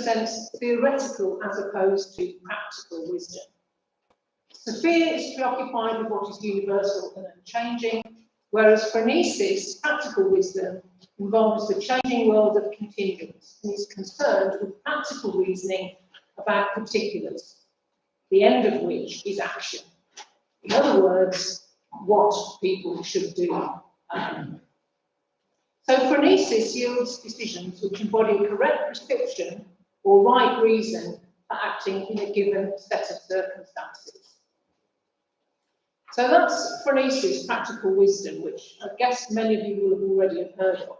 represents theoretical as opposed to practical wisdom. Sophia is preoccupied with what is universal and unchanging, whereas phronesis, practical wisdom, involves the changing world of contingents and is concerned with practical reasoning about particulars, the end of which is action. In other words, what people should do. So phronesis yields decisions which embody a correct prescription or right reason for acting in a given set of circumstances. So that's phronesis, practical wisdom, which I guess many of you will have already heard of.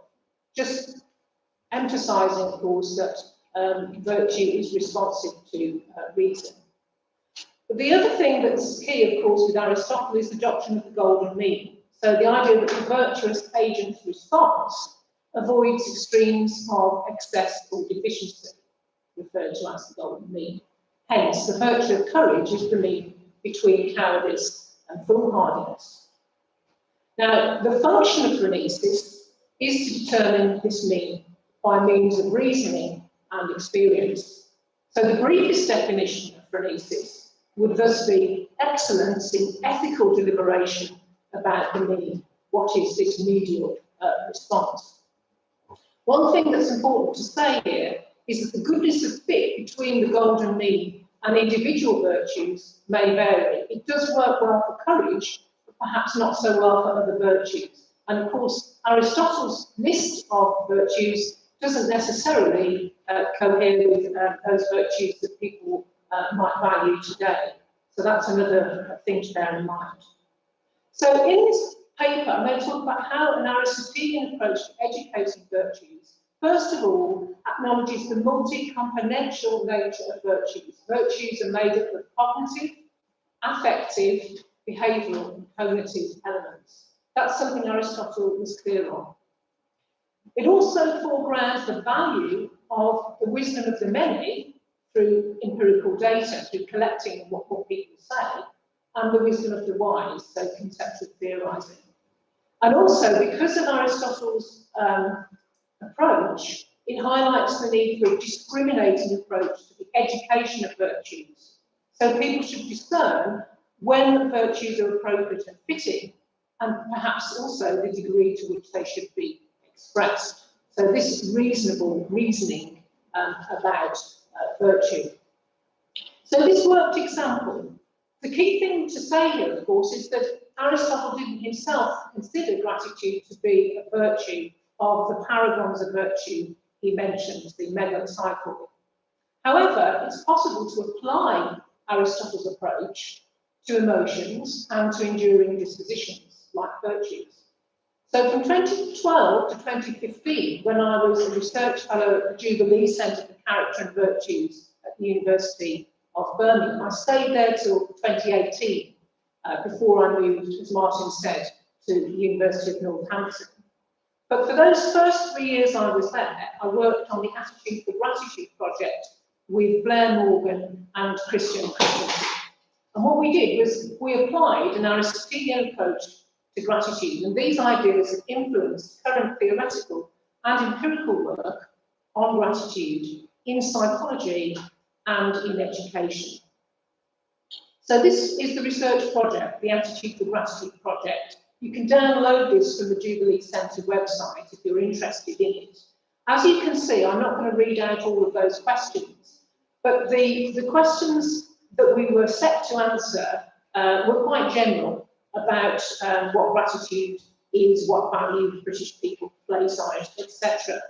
Just emphasising, of course, that virtue is responsive to reason. But the other thing that's key, of course, with Aristotle is the doctrine of the golden mean. So the idea that the virtuous agent's response avoids extremes of excess or deficiency, referred to as the golden mean. Hence, the virtue of courage is the mean between cowardice and foolhardiness. Now, the function of phronesis is to determine this mean by means of reasoning and experience. So the briefest definition of phronesis would thus be excellence in ethical deliberation about the mean. What is this medial response? One thing that's important to say here is that the goodness of fit between the golden mean and individual virtues may vary. It does work well for courage, but perhaps not so well for other virtues. And of course, Aristotle's list of virtues doesn't necessarily cohere with those virtues that people might value today. So that's another thing to bear in mind. So in this paper, I'm going to talk about how an Aristotelian approach to educating virtues, first of all, acknowledges the multi-componential nature of virtues. Virtues are made up of cognitive, affective, behavioural, and cognitive elements. That's something Aristotle was clear on. It also foregrounds the value of the wisdom of the many through empirical data, through collecting what people say, and the wisdom of the wise, so conceptual theorising. And also, because of Aristotle's approach, it highlights the need for a discriminating approach to the education of virtues. So people should discern when virtues are appropriate and fitting, and perhaps also the degree to which they should be expressed. So this reasonable reasoning about virtue. So this worked example. The key thing to say here, of course, is that Aristotle didn't himself consider gratitude to be a virtue of the paragons of virtue he mentioned, the megon cycle. However, it's possible to apply Aristotle's approach to emotions and to enduring dispositions, like virtues. So from 2012 to 2015, when I was a research fellow at the Jubilee Centre for Character and Virtues at the University of Birmingham, I stayed there till 2018, before I moved, as Martin said, to the University of Northampton. But for those first 3 years I was there, I worked on the Attitude for Gratitude project with Blair Morgan and Christian Christensen. And what we did was we applied an Aristotelian approach to gratitude, and these ideas have influenced current theoretical and empirical work on gratitude in psychology and in education. So this is the research project, the Attitude for Gratitude project. You can download this from the Jubilee Centre website if you're interested in it. As you can see, I'm not going to read out all of those questions, but the questions that we were set to answer were quite general about what gratitude is, what value British people place on it, etc.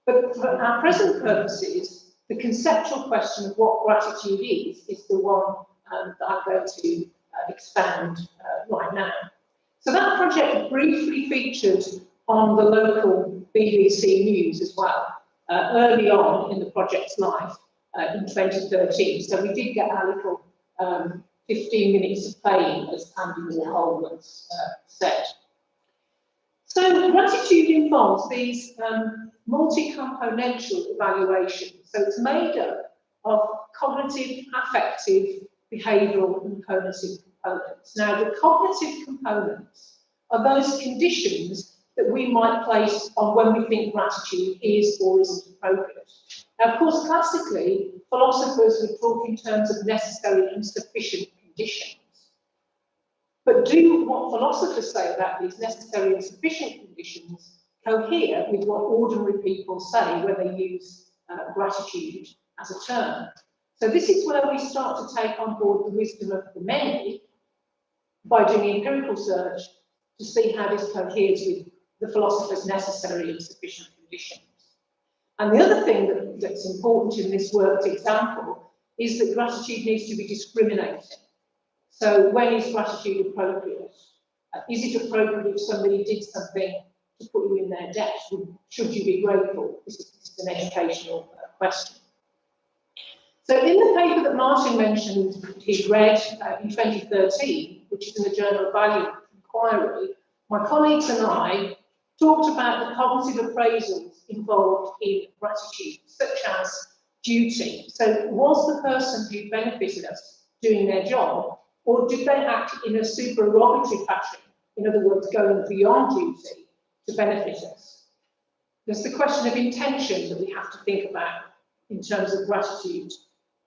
But for our present purposes, the conceptual question of what gratitude is the one that I'm going to expand right now. So that project briefly featured on the local BBC News as well, early on in the project's life in 2013. So we did get our little 15 minutes of fame, as Andy Warhol once said. So gratitude involves these multi-componential evaluations. So it's made up of cognitive, affective, behavioural and cognitive components. Now, the cognitive components are those conditions that we might place on when we think gratitude is or isn't appropriate. Now, of course, classically, philosophers would talk in terms of necessary and sufficient conditions. But do what philosophers say about these necessary and sufficient conditions cohere with what ordinary people say when they use gratitude as a term? So this is where we start to take on board the wisdom of the many by doing empirical research to see how this coheres with the philosopher's necessary and sufficient conditions. And the other thing that's important in this worked example is that gratitude needs to be discriminating. So when is gratitude appropriate? Is it appropriate if somebody did something to put you in their debt? Should you be grateful? This is an educational question. So in the paper that Martin mentioned he'd read in 2013, which is in the Journal of Value Inquiry, my colleagues and I talked about the cognitive appraisals involved in gratitude, such as duty. So was the person who benefited us doing their job, or did they act in a supererogatory fashion, in other words, going beyond duty to benefit us? There's the question of intention that we have to think about in terms of gratitude.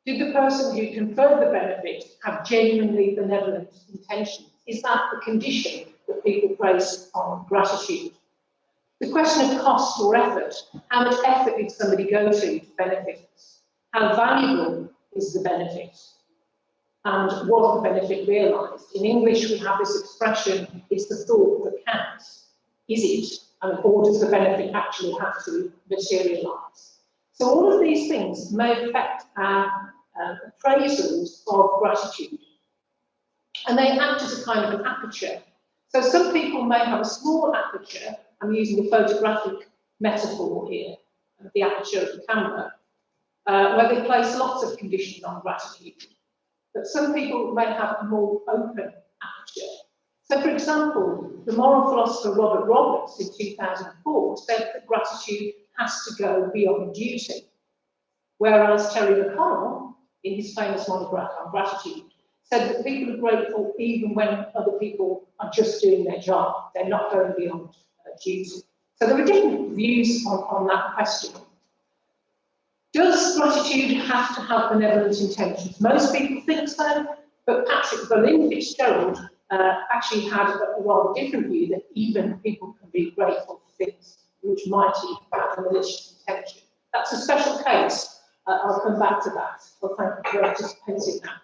Did the person who conferred the benefit have genuinely benevolent intentions? Is that the condition that people place on gratitude? The question of cost or effort. How much effort did somebody go to benefit us? How valuable is the benefit? And was the benefit realised? In English, we have this expression, it's the thought that counts. Is it? Or does the benefit actually have to materialise? So all of these things may affect our appraisals of gratitude. And they act as a kind of an aperture. So some people may have a small aperture. I'm using a photographic metaphor here, the aperture of the camera, where they place lots of conditions on gratitude. But some people may have a more open aperture. So, for example, the moral philosopher Robert Roberts in 2004 said that gratitude has to go beyond duty, whereas Terry McConnell, in his famous monograph on gratitude, said that people are grateful even when other people are just doing their job. They're not going beyond duty. So there are different views on that question. Does gratitude have to have benevolent intentions? Most people think so, but Patrick Berlin Fitzgerald actually had a rather different view that even people can be grateful for things which might even have a malicious intention. That's a special case. I'll come back to that. Well, thank you for anticipating that.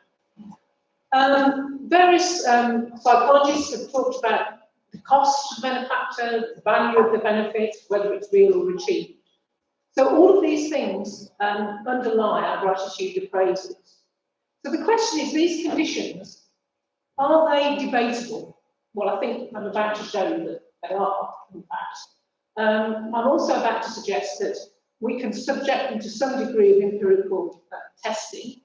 Various psychologists have talked about the cost of benefactor, the value of the benefit, whether it's real or achieved. So all of these things underlie our gratitude appraisals. So the question is, these conditions, are they debatable? Well, I think I'm about to show you that they are, in fact. I'm also about to suggest that we can subject them to some degree of empirical testing.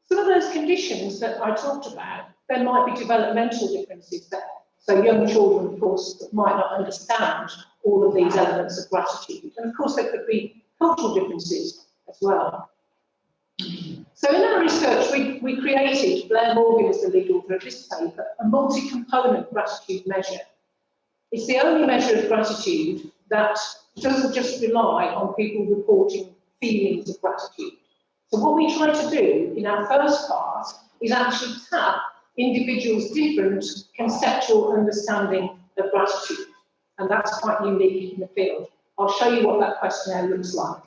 Some of those conditions that I talked about, there might be developmental differences there. So young children, of course, might not understand all of these elements of gratitude. And of course, there could be cultural differences as well. So in our research, we created, Blair Morgan is the lead author of this paper, a multi-component gratitude measure. It's the only measure of gratitude that doesn't just rely on people reporting feelings of gratitude. So what we try to do in our first part is actually tap individuals' different conceptual understanding of gratitude. And that's quite unique in the field. I'll show you what that questionnaire looks like.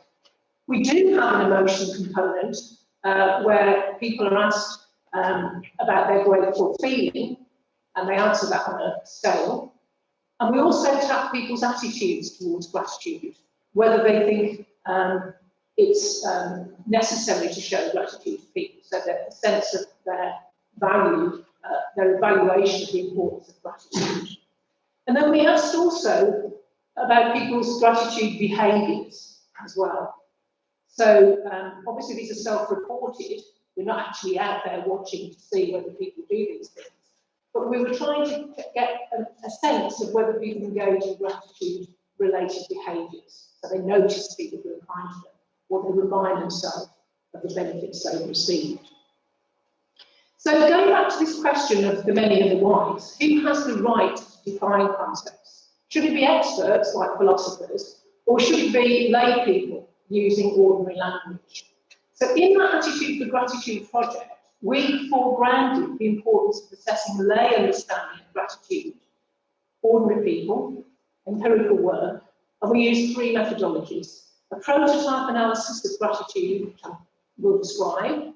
We do have an emotion component where people are asked about their grateful feeling, and they answer that on a scale. And we also tap people's attitudes towards gratitude, whether they think it's necessary to show gratitude to people, so that the sense of their value, their evaluation of the importance of gratitude. And then we asked also about people's gratitude behaviours as well. So obviously these are self-reported. We're not actually out there watching to see whether people do these things. But we were trying to get a sense of whether people engage in gratitude-related behaviours. So they notice people who are kind to them, or they remind themselves of the benefits they've received. So going back to this question of the many and the wise, who has the right to define concepts? Should it be experts like philosophers, or should it be lay people using ordinary language? So in that Attitude for Gratitude project, we foregrounded the importance of assessing lay understanding of gratitude, ordinary people, empirical work, and we used three methodologies: a prototype analysis of gratitude, which I will describe,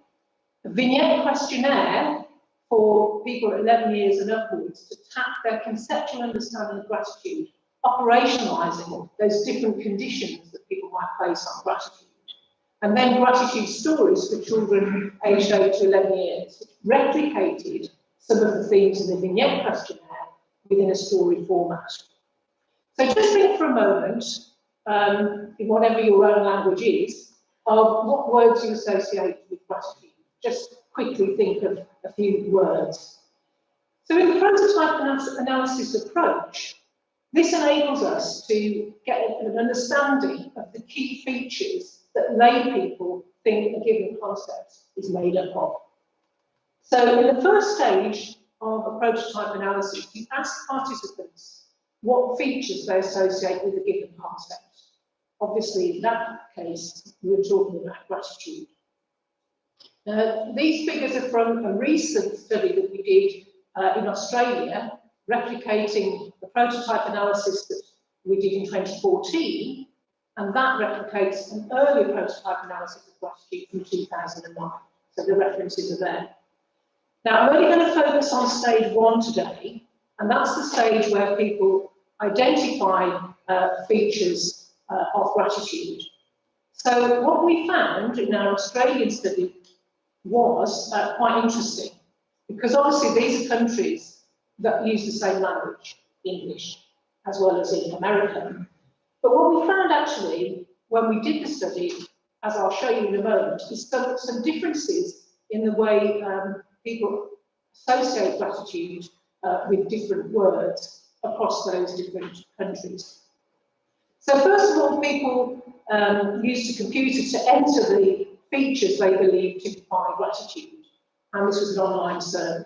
a vignette questionnaire for people at 11 years and upwards to tap their conceptual understanding of gratitude, operationalising those different conditions that people might place on gratitude, and then gratitude stories for children aged 8 to 11 years, which replicated some of the themes in the vignette questionnaire within a story format. So just think for a moment, in whatever your own language is, of what words you associate with gratitude. Just quickly think of a few words. So in the prototype analysis approach, this enables us to get an understanding of the key features that lay people think a given concept is made up of. So in the first stage of a prototype analysis, you ask participants what features they associate with a given concept. Obviously, in that case, we're talking about gratitude. These figures are from a recent study that we did in Australia, replicating the prototype analysis that we did in 2014, and that replicates an earlier prototype analysis of gratitude from 2009. So the references are there. Now, I'm only going to focus on stage 1 today, and that's the stage where people identify features of gratitude. So what we found in our Australian study was quite interesting, because obviously these are countries that use the same language, English, as well as in America. But what we found actually, when we did the study, as I'll show you in a moment, is some differences in the way people associate gratitude with different words across those different countries. So first of all, people used a computer to enter the features they believe typify gratitude, and this was an online survey.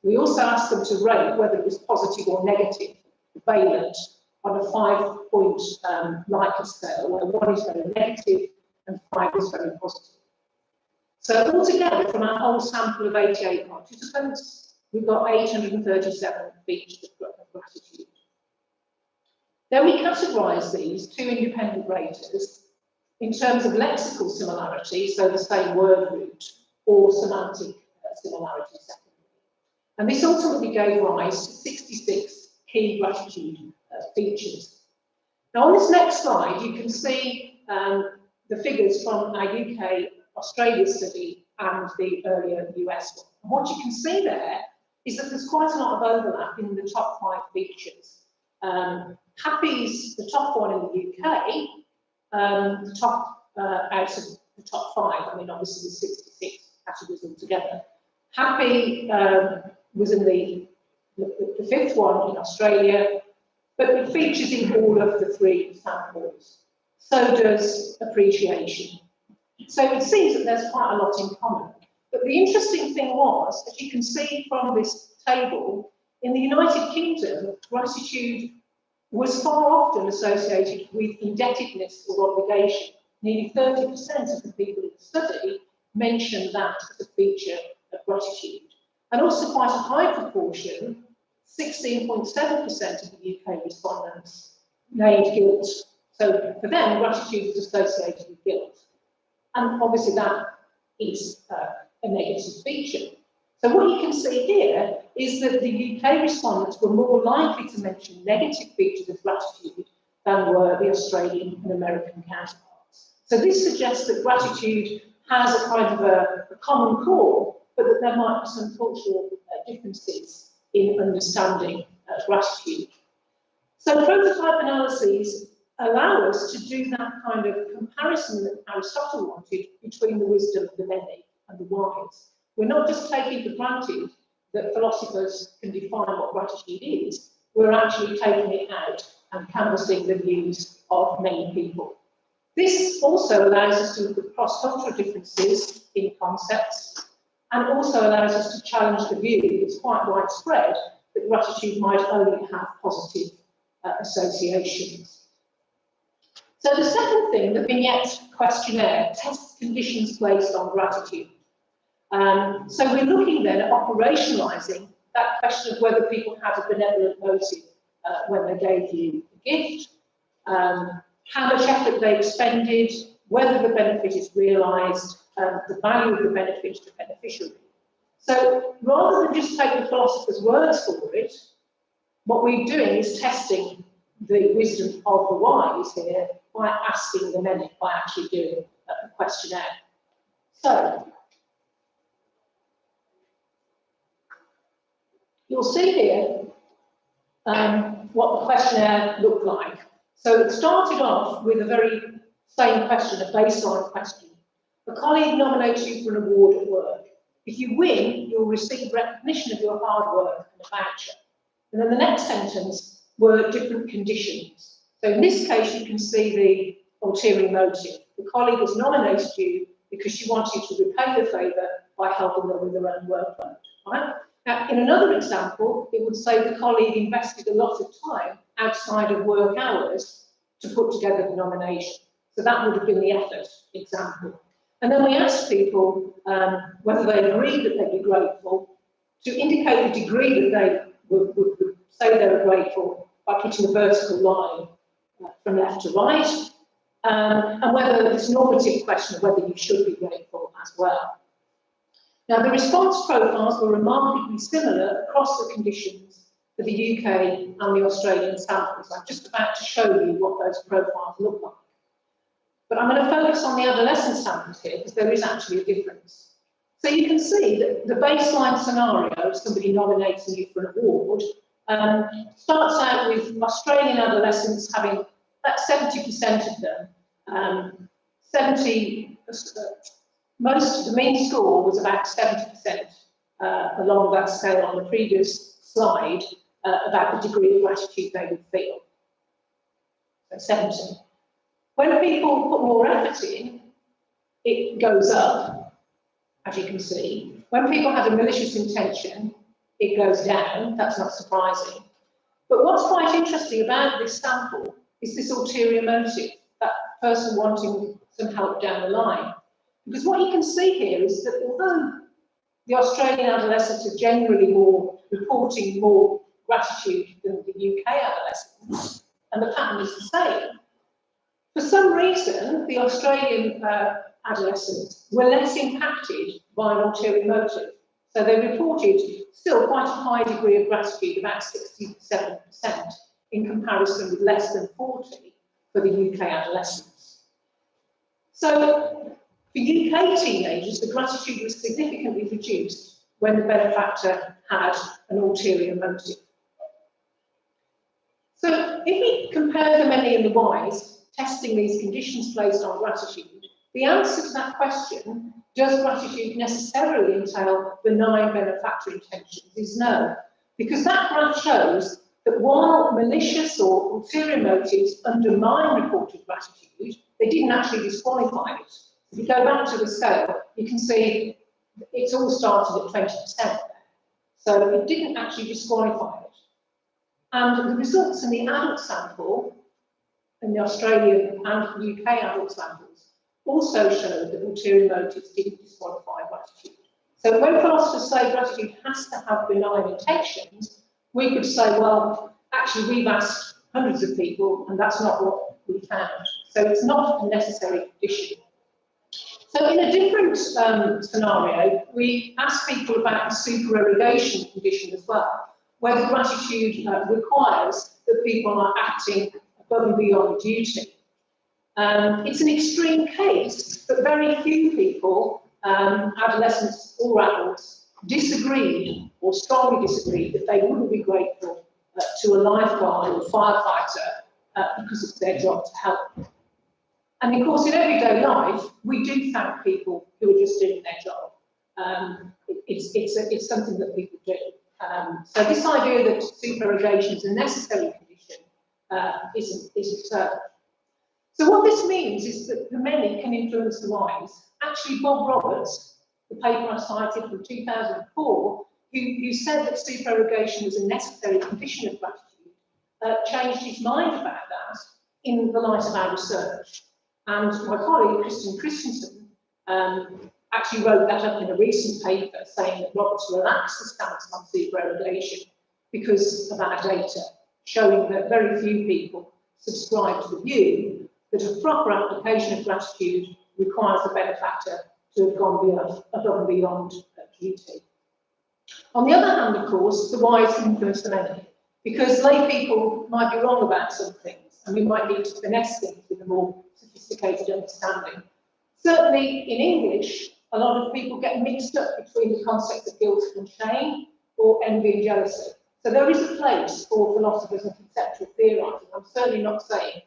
We also asked them to rate whether it was positive or negative, valent, on a 5-point Likert scale, where 1 is very negative and 5 is very positive. So altogether, from our whole sample of 88 participants, we've got 837 features of gratitude. Then we categorise these, 2 independent raters, in terms of lexical similarity, so the same word root, or semantic similarity secondary. And this ultimately gave rise to 66 key gratitude features. Now on this next slide, you can see the figures from our UK Australia study and the earlier US one. And what you can see there is that there's quite a lot of overlap in the top 5 features. Happy's the top one in the UK, the top out of the top 5. I mean, obviously there's 66 categories altogether. Happy was in the 5th one in Australia, but it features in all of the 3 samples. So does appreciation. So it seems that there's quite a lot in common. But the interesting thing was, as you can see from this table, in the United Kingdom, gratitude was far often associated with indebtedness or obligation. Nearly 30% of the people in the study mentioned that as a feature of gratitude. And also quite a high proportion, 16.7% of the UK respondents named guilt. So for them, gratitude was associated with guilt. And obviously that is a negative feature. So what you can see here is that the UK respondents were more likely to mention negative features of gratitude than were the Australian and American counterparts. So this suggests that gratitude has a kind of a common core, but that there might be some cultural differences in understanding gratitude. So prototype analyses allow us to do that kind of comparison that Aristotle wanted between the wisdom of the many and the wise. We're not just taking for granted that philosophers can define what gratitude is, we're actually taking it out and canvassing the views of many people. This also allows us to look at cross-cultural differences in concepts, and also allows us to challenge the view that's quite widespread that gratitude might only have positive associations. So the second thing, the vignette questionnaire tests conditions placed on gratitude. So we're looking then at operationalising that question of whether people had a benevolent motive when they gave you a gift, how much effort they expended, whether the benefit is realised, the value of the benefit to the beneficiary. So rather than just take the philosopher's words for it, what we're doing is testing the wisdom of the wise here by asking the many, by actually doing a questionnaire. So you'll see here what the questionnaire looked like. So it started off with a very same question, a baseline question. A colleague nominates you for an award at work. If you win, you'll receive recognition of your hard work and a voucher. And then the next sentence were different conditions. So in this case, you can see the ulterior motive. The colleague has nominated you because she wants you to repay the favour by helping them with their own workload. Right? Now, in another example, it would say the colleague invested a lot of time outside of work hours to put together the nomination. So that would have been the effort example. And then we asked people whether they agreed that they'd be grateful, to indicate the degree that they would say they were grateful by putting a vertical line from left to right, and whether this normative question of whether you should be grateful as well. Now, the response profiles were remarkably similar across the conditions for the UK and the Australian samples. I'm just about to show you what those profiles look like. But I'm going to focus on the adolescent samples here because there is actually a difference. So you can see that the baseline scenario of somebody nominating you for an award starts out with Australian adolescents having about 70% of them, the mean score was about 70% along that scale on the previous slide about the degree of gratitude they would feel. So 70. When people put more effort in, it goes up, as you can see. When people have a malicious intention, it goes down. That's not surprising. But what's quite interesting about this sample is this ulterior motive, that person wanting some help down the line. Because what you can see here is that although the Australian adolescents are generally reporting more gratitude than the UK adolescents, and the pattern is the same, for some reason, the Australian adolescents were less impacted by an ulterior motive. So they reported still quite a high degree of gratitude, about 67%, in comparison with less than 40% for the UK adolescents. So for UK teenagers, the gratitude was significantly reduced when the benefactor had an ulterior motive. So if we compare the many and the wise, testing these conditions placed on gratitude, the answer to that question, does gratitude necessarily entail benign benefactor intentions, is no. Because that graph shows that while malicious or ulterior motives undermine reported gratitude, they didn't actually disqualify it. If you go back to the scale, you can see it's all started at 20% there. So it didn't actually disqualify it. And the results in the adult sample, in the Australian and UK adult samples, also showed that ulterior motives didn't disqualify gratitude. So when philosophers say gratitude has to have benign intentions, we could say, well, actually we've asked hundreds of people and that's not what we found. So it's not a necessary condition. So in a different scenario, we asked people about the supererogation condition as well, whether gratitude requires that people are acting above and beyond duty. It's an extreme case, but very few people, adolescents or adults, disagreed or strongly disagreed that they wouldn't be grateful to a lifeguard or firefighter because it's their job to help. And of course, in everyday life, we do thank people who are just doing their job. It's something that people do. So this idea that supererogation is a necessary condition isn't so. So what this means is that the many can influence the wise. Actually, Bob Roberts, the paper I cited from 2004, who said that supererogation was a necessary condition of gratitude, changed his mind about that in the light of our research. And my colleague, Christensen, actually wrote that up in a recent paper saying that Roberts relaxed the stance on supererogation because of our data, showing that very few people subscribe to the view that a proper application of gratitude requires the benefactor to have gone above and beyond duty. On the other hand, of course, the wise influence the many, because lay people might be wrong about some things, and we might need to finesse things with a more sophisticated understanding. Certainly in English, a lot of people get mixed up between the concepts of guilt and shame, or envy and jealousy. So there is a place for philosophers and conceptual theorising. I'm certainly not saying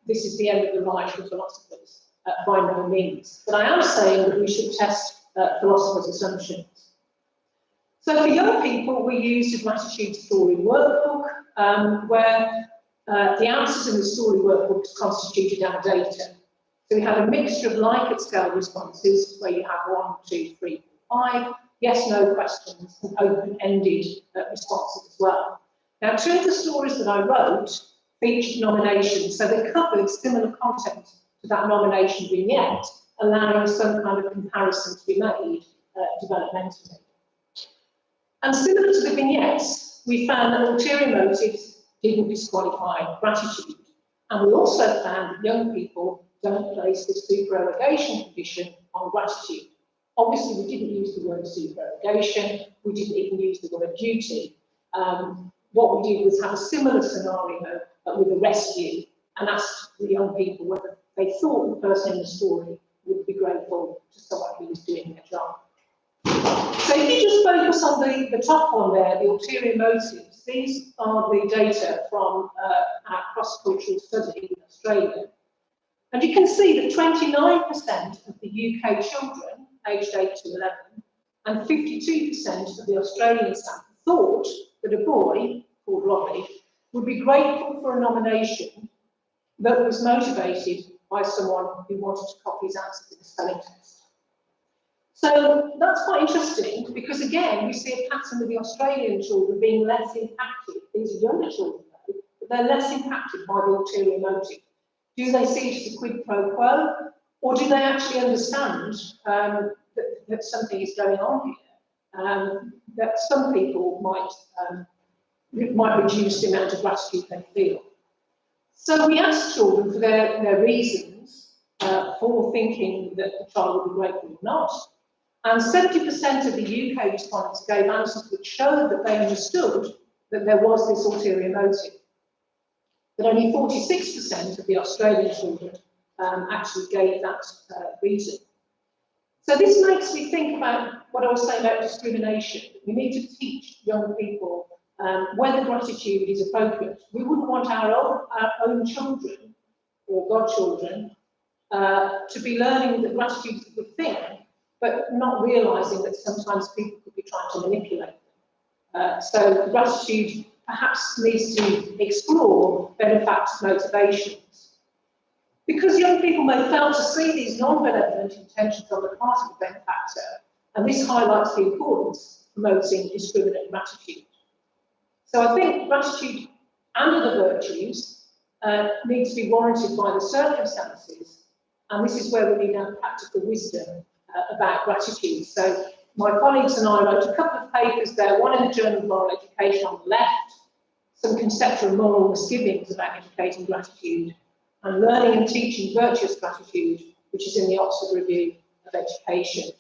this is the end of the line for philosophers, by no means. But I am saying that we should test philosophers' assumptions. So for young people, we used a gratitude story workbook, where the answers in the story workbook constituted our data. So we had a mixture of Likert scale responses, where you have 1, 2, 3, 4, 5, yes, no questions, and open-ended responses as well. Now, 2 of the stories that I wrote featured nominations, so they covered similar content to that nomination vignette, allowing some kind of comparison to be made developmentally. And similar to the vignettes, we found that ulterior motives didn't disqualify gratitude. And we also found that young people don't place the supererogation condition on gratitude. Obviously, we didn't use the word supererogation, we didn't even use the word duty. What we did was have a similar scenario, but with a rescue, and asked the young people whether they thought the person in the story would be grateful to someone who was doing their job. So if you just focus on the top one there, the ulterior motives, these are the data from our cross-cultural study in Australia. And you can see that 29% of the UK children aged 8 to 11 and 52% of the Australian sample thought that a boy called Robbie would be grateful for a nomination that was motivated by someone who wanted to copy his answers in a spelling test. So that's quite interesting because, again, we see a pattern with the Australian children being less impacted. These are younger children, though, but they're less impacted by the ulterior motive. Do they see it as a quid pro quo, or do they actually understand that something is going on here? That some people might reduce the amount of gratitude they feel. So we asked children for their reasons for thinking that the child would be grateful or not. And 70% of the UK respondents gave answers which showed that they understood that there was this ulterior motive. But only 46% of the Australian children actually gave that reason. So this makes me think about what I was saying about discrimination. We need to teach young people whether gratitude is appropriate. We wouldn't want our own children or godchildren to be learning that gratitude is a good thing, but not realising that sometimes people could be trying to manipulate them. So gratitude perhaps needs to explore benefactor motivations. Because young people may fail to see these non-benevolent intentions on the part of the benefactor, and this highlights the importance of promoting discriminate gratitude. So I think gratitude and other virtues need to be warranted by the circumstances, and this is where we need our practical wisdom about gratitude. So my colleagues and I wrote a couple of papers there, one in the Journal of Moral Education on the left, some conceptual moral misgivings about educating gratitude, and learning and teaching virtuous gratitude, which is in the Oxford Review of Education.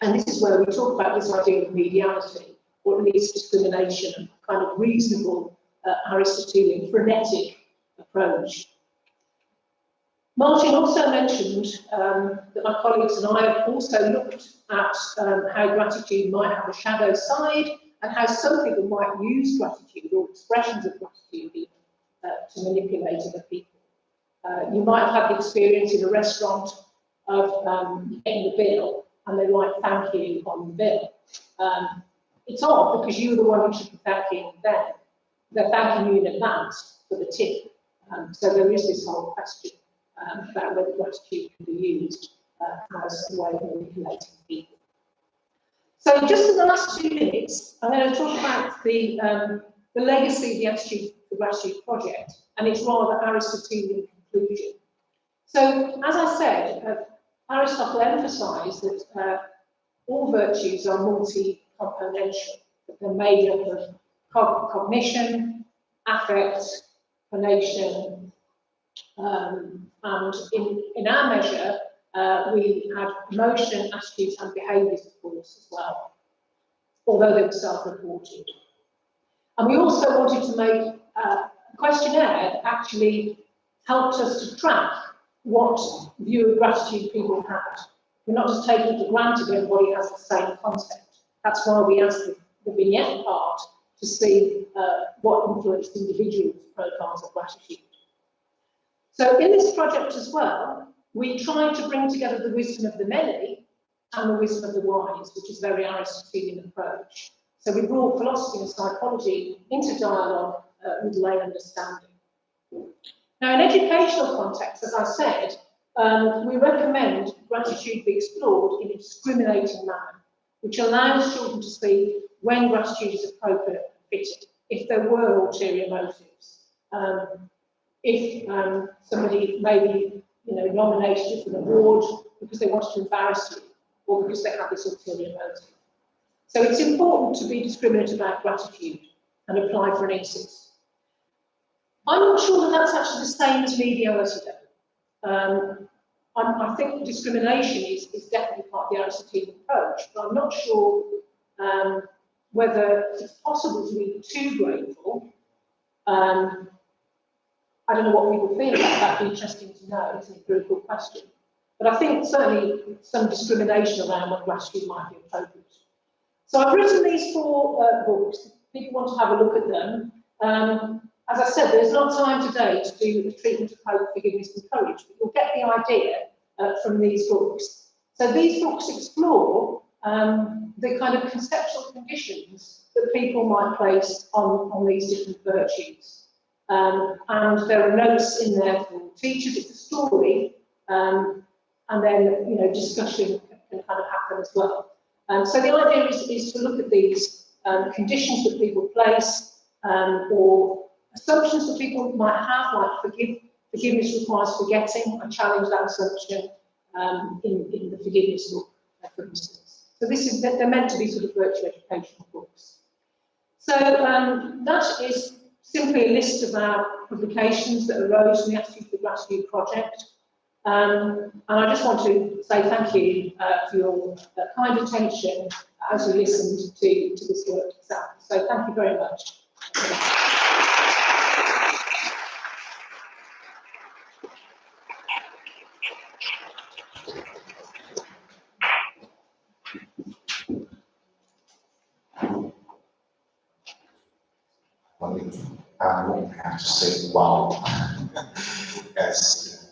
And this is where we talk about this idea of mediality, or at least discrimination, a kind of reasonable Aristotelian frenetic approach. Martin also mentioned that my colleagues and I have also looked at how gratitude might have a shadow side and how some people might use gratitude or expressions of gratitude even, to manipulate other people. You might have had the experience in a restaurant of getting the bill and they write thank you on the bill. It's odd because you were the one who should be thanking them. They're thanking you in advance for the tip. So there is this whole question about whether gratitude can be used as a way of manipulating people. So just in the last 2 minutes, I'm going to talk about the legacy of the attitude the gratitude project, and its rather Aristotelian conclusion. So, as I said, Aristotle emphasised that all virtues are multi-componential, that they're made up of cognition, affect, phonation, and in our measure, we had emotion, attitudes, and behaviours, of course, as well, although they were self-reported. And we also wanted to make a questionnaire that actually helped us to track what view of gratitude people had. We're not just taking it for granted everybody has the same concept. That's why we asked the vignette part to see what influenced individuals' profiles of gratitude. So in this project as well, we tried to bring together the wisdom of the many and the wisdom of the wise, which is a very Aristotelian approach. So we brought philosophy and psychology into dialogue with lay understanding. Now, in educational context, as I said, we recommend gratitude be explored in a discriminating manner, which allows children to see when gratitude is appropriate and fitting, if there were ulterior motives, if somebody maybe nominated you for an award because they wanted to embarrass you, or because they had this ulterior motive. So it's important to be discriminate about gratitude and apply for an instance. I'm not sure that that's actually the same as mediality, though. I think discrimination is definitely part of the Aristotelian approach, but I'm not sure whether it's possible to be too grateful. I don't know what people feel about that. That'd be interesting to know. It's an empirical question. But I think certainly some discrimination around what gratitude might be appropriate. So I've written these 4 books. People want to have a look at them. As I said, there's not time today to do a treatment of hope, forgiveness and courage, but you'll get the idea from these books. So these books explore the kind of conceptual conditions that people might place on these different virtues. And there are notes in there for teachers. It's a story, and then discussion can kind of happen as well. So the idea is to look at these conditions that people place, or assumptions that people might have, like forgiveness requires forgetting. I challenge that assumption in the forgiveness book, for instance. So they're meant to be sort of virtue educational books. So that is simply a list of our publications that arose from the Attitude for Gratitude project. And I just want to say thank you for your kind attention as you listened to this work itself. So thank you very much. I won't have to say wow, as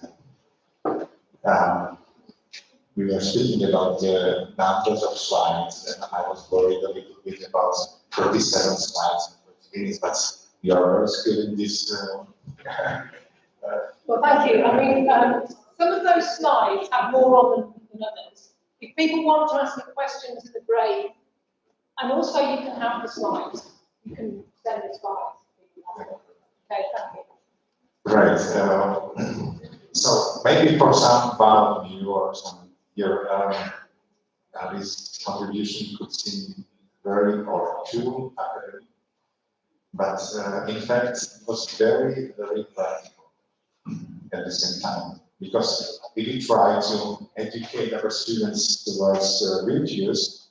we were speaking about the numbers of slides, and I was worried a little bit about 37 slides in 40 minutes, but you are very skilled in this. Well, thank you. I mean, some of those slides have more on them than others. If people want to ask me questions in the break, and also you can have the slides, you can send the slides. Okay, thank you. Right. So maybe for some of you or some your this contribution could seem very or too academic, but in fact it was very, very practical at the same time, because we try to educate our students towards virtues.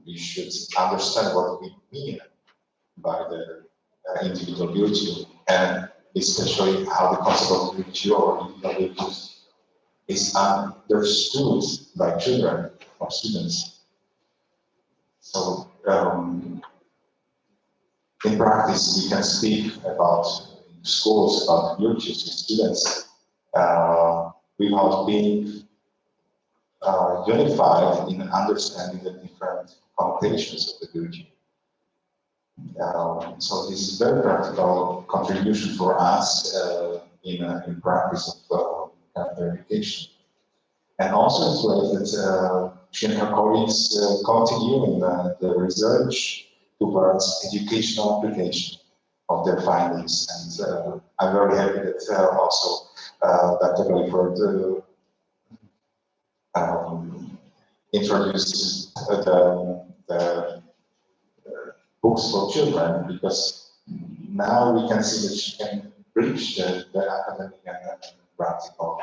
We should understand what we mean by the individual virtue, and especially how the concept of virtue or individual virtues is understood by children or students. So in practice, we can speak about in schools about virtues with students without being unified in understanding the different connotations of the virtue. So this is very practical contribution for us in practice of education. And also it's great that she and her colleagues continue in the research towards educational application of their findings. And I'm very happy that also Dr. Rayford introduced the books for children, because now we can see that she can bridge the academic and practical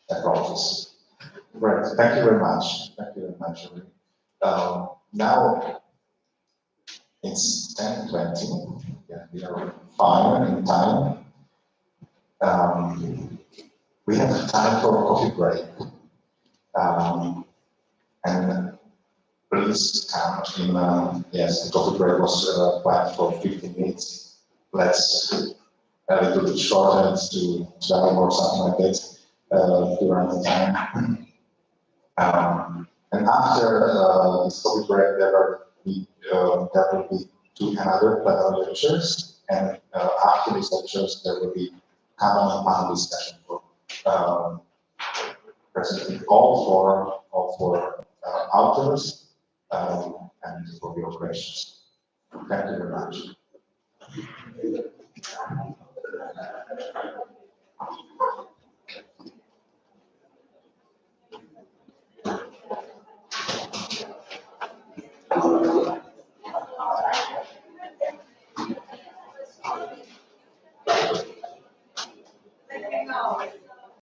approaches. Right, thank you very much. Thank you very much. Now it's 10:20. Yeah, we are fine in time. We have time for a coffee break. And please come in. Yes, the coffee break was planned for 15 minutes. Let's a little bit shorter to 12 or something like that during the time. And after this coffee break, there will be two another plenary lectures, and after these lectures, there will be common panel discussion for presenting all four authors and for your questions. Thank you very much.